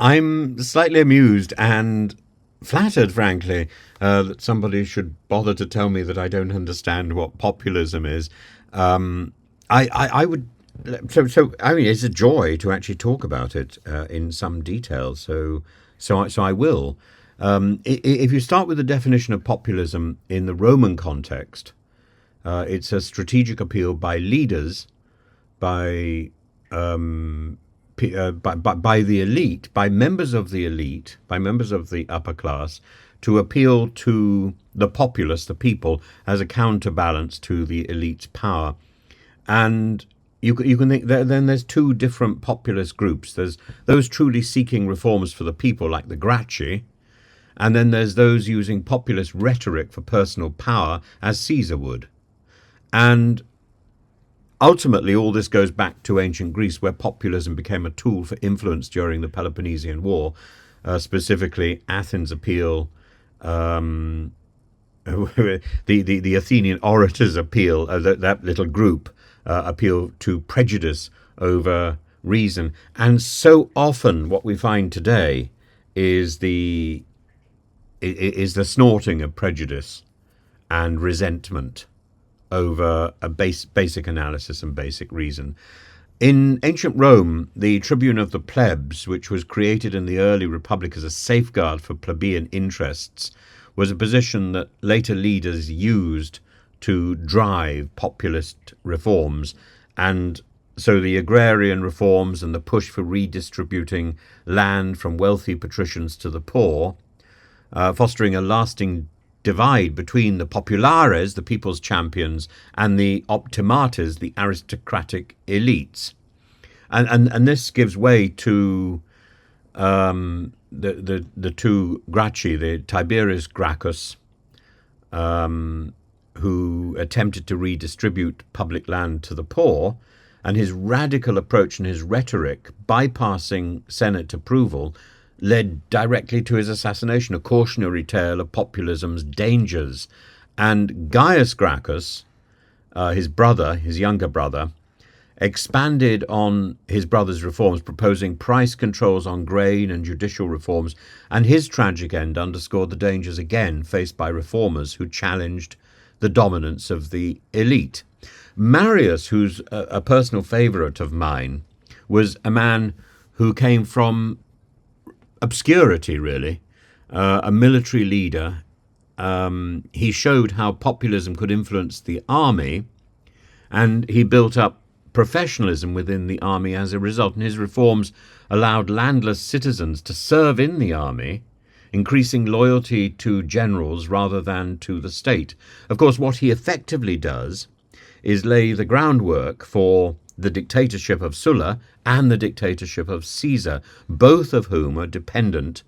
I'm slightly amused and flattered, frankly, that somebody should bother to tell me that I don't understand what populism is. I would. I mean, it's a joy to actually talk about it in some detail. So I will. If you start with the definition of populism in the Roman context, it's a strategic appeal by leaders, by by the elite, by members of the elite, by members of the upper class, to appeal to the populace, the people, as a counterbalance to the elite's power. And you can think then there's two different populist groups. There's those truly seeking reforms for the people, like the Gracchi, and then there's those using populist rhetoric for personal power, as Caesar would. And ultimately, all this goes back to ancient Greece, where populism became a tool for influence during the Peloponnesian War, specifically Athens' appeal, the Athenian orators' appeal, that little group appeal to prejudice over reason. And so often what we find today is the snorting of prejudice and resentment over a basic analysis and basic reason. In ancient Rome, the tribune of the plebs, which was created in the early republic as a safeguard for plebeian interests, was a position that later leaders used to drive populist reforms. And so the agrarian reforms and the push for redistributing land from wealthy patricians to the poor, fostering a lasting divide between the populares, the people's champions, and the optimates, the aristocratic elites. And this gives way to the two Gracchi, the Tiberius Gracchus, who attempted to redistribute public land to the poor, and his radical approach and his rhetoric, bypassing Senate approval, led directly to his assassination, a cautionary tale of populism's dangers. And Gaius Gracchus, his brother, his younger brother, expanded on his brother's reforms, proposing price controls on grain and judicial reforms, and his tragic end underscored the dangers again faced by reformers who challenged the dominance of the elite. Marius, who's a personal favourite of mine, was a man who came from obscurity, really, a military leader. He showed how populism could influence the army, and he built up professionalism within the army as a result. And his reforms allowed landless citizens to serve in the army, increasing loyalty to generals rather than to the state. Of course, what he effectively does is lay the groundwork for the dictatorship of Sulla and the dictatorship of Caesar, both of whom are dependent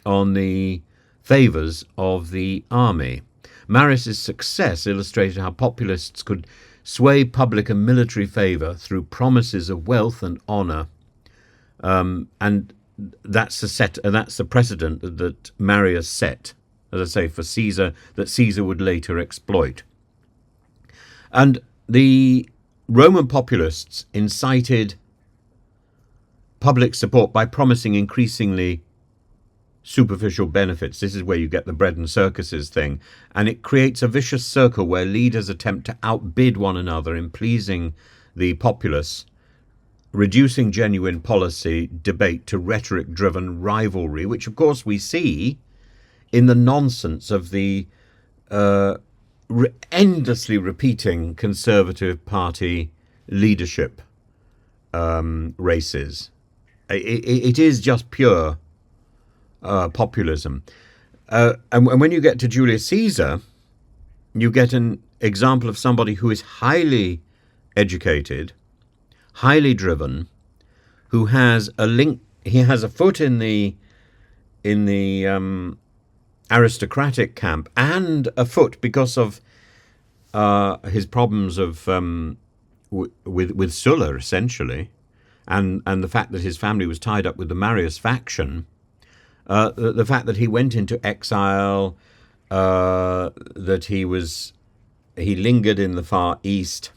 on the favours of the army. Marius's success illustrated how populists could sway public and military favour through promises of wealth and honour, and that's the precedent that Marius set, as I say, for Caesar, that Caesar would later exploit. And the Roman populists incited public support by promising increasingly superficial benefits. This is where you get the bread and circuses thing, and it creates a vicious circle where leaders attempt to outbid one another in pleasing the populace, reducing genuine policy debate to rhetoric-driven rivalry, which of course we see in the nonsense of the endlessly repeating Conservative Party leadership races. It is just pure populism. And when you get to Julius Caesar, you get an example of somebody who is highly educated, highly driven, who has a link. He has a foot in the aristocratic camp, and a foot because of his problems of with Sulla, essentially, and the fact that his family was tied up with the Marius faction. The fact that he went into exile, that he lingered in the Far East,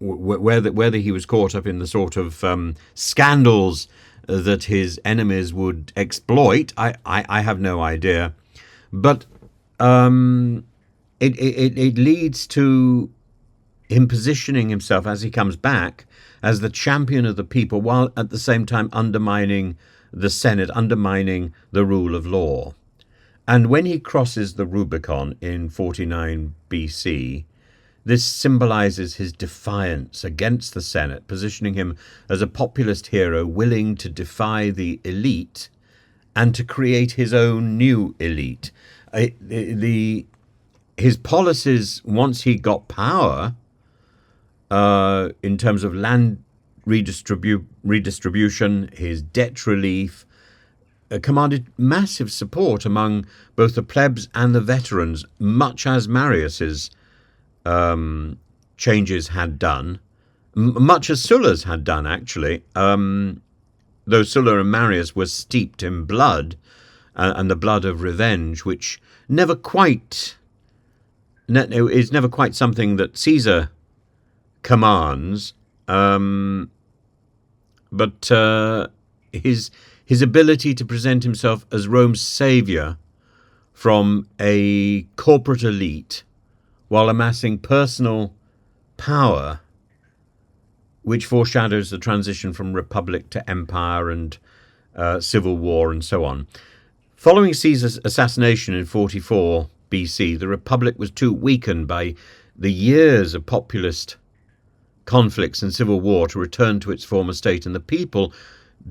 whether he was caught up in the sort of scandals that his enemies would exploit, I have no idea. But it leads to him positioning himself as he comes back as the champion of the people, while at the same time undermining the Senate, undermining the rule of law. And when he crosses the Rubicon in 49 BC, this symbolizes his defiance against the Senate, positioning him as a populist hero willing to defy the elite and to create his own new elite. His policies, once he got power, in terms of land redistribution, his debt relief, commanded massive support among both the plebs and the veterans, much as Marius's changes had done, much as Sulla's had done, actually. Though Sulla and Marius were steeped in blood, and the blood of revenge, which is never quite something that Caesar commands, but his ability to present himself as Rome's saviour from a corporate elite while amassing personal power, which foreshadows the transition from republic to empire and civil war and so on. Following Caesar's assassination in 44 BC, the republic was too weakened by the years of populist conflicts and civil war to return to its former state, and the people,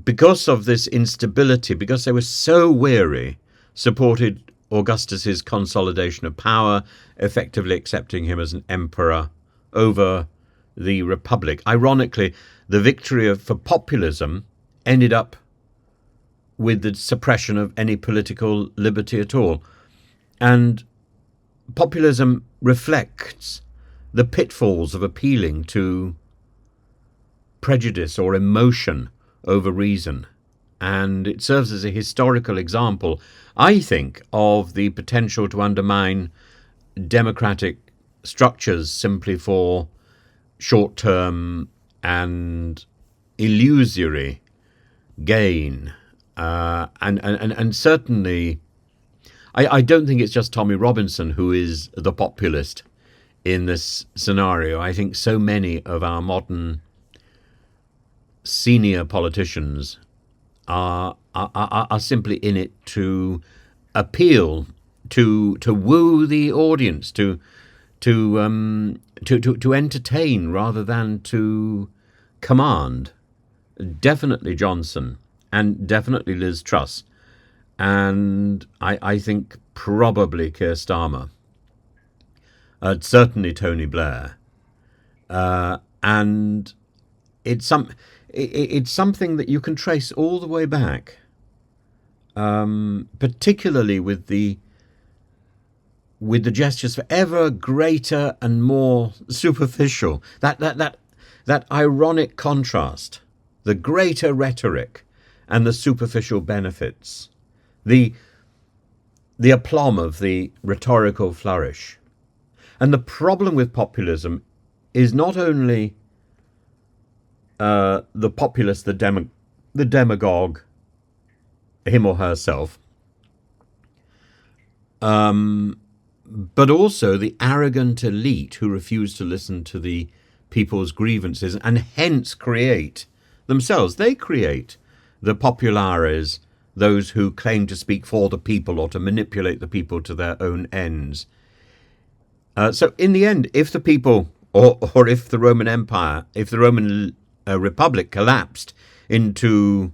because of this instability, because they were so weary, supported Augustus's consolidation of power, effectively accepting him as an emperor over the republic. Ironically, the victory for populism ended up with the suppression of any political liberty at all. And populism reflects the pitfalls of appealing to prejudice or emotion over reason. And it serves as a historical example, I think, of the potential to undermine democratic structures simply for short-term and illusory gain. And certainly, I don't think it's just Tommy Robinson who is the populist in this scenario. I think so many of our modern senior politicians are simply in it to appeal, to woo the audience, to entertain rather than to command. Definitely Johnson, and definitely Liz Truss, and I think probably Keir Starmer, certainly Tony Blair, and it's something that you can trace all the way back, particularly with the gestures for ever greater and more superficial, that ironic contrast, the greater rhetoric and the superficial benefits, the aplomb of the rhetorical flourish. And the problem with populism is not only the populist, the demagogue, him or herself, but also the arrogant elite who refuse to listen to the people's grievances and hence create themselves. They create the populares, those who claim to speak for the people or to manipulate the people to their own ends. So in the end, if the people, or if the Roman Empire, if the Roman Republic collapsed into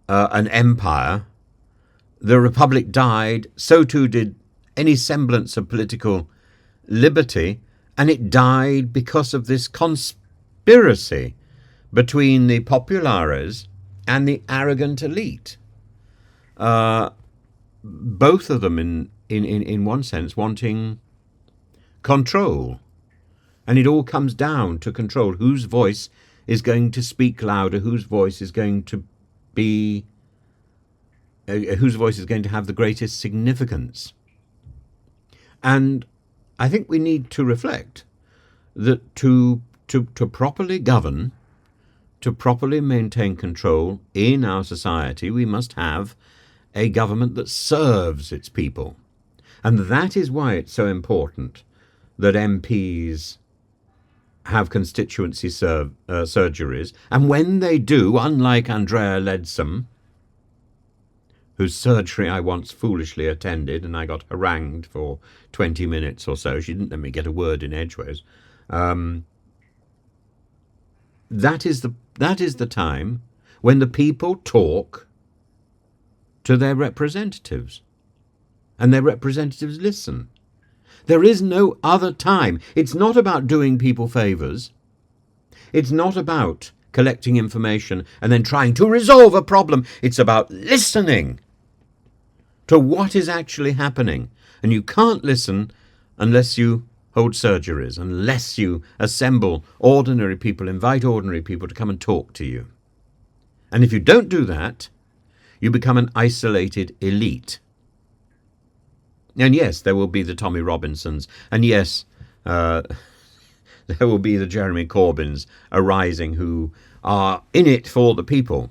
an empire, the Republic died, so too did any semblance of political liberty, and it died because of this conspiracy between the populares and the arrogant elite. Both of them, in one sense, wanting control. And it all comes down to control. Whose voice is going to speak louder? Whose voice is going to be... whose voice is going to have the greatest significance? And I think we need to reflect that to to properly govern, to properly maintain control in our society, we must have a government that serves its people. And that is why it's so important that MPs have constituency surgeries. And when they do, unlike Andrea Leadsom, whose surgery I once foolishly attended, and I got harangued for 20 minutes or so. She didn't let me get a word in edgeways. That is the time when the people talk to their representatives, and their representatives listen. There is no other time. It's not about doing people favours. It's not about collecting information and then trying to resolve a problem. It's about listening to what is actually happening. And you can't listen unless you hold surgeries, unless you assemble ordinary people, invite ordinary people to come and talk to you. And if you don't do that, you become an isolated elite. And yes, there will be the Tommy Robinsons, and yes, there will be the Jeremy Corbyns arising who are in it for the people.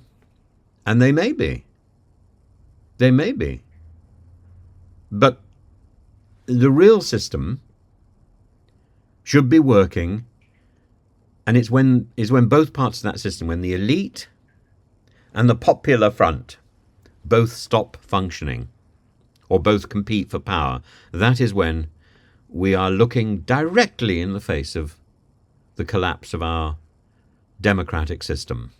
And they may be. They may be. But the real system should be working, and it's when both parts of that system, when the elite and the popular front both stop functioning or both compete for power, that is when we are looking directly in the face of the collapse of our democratic system.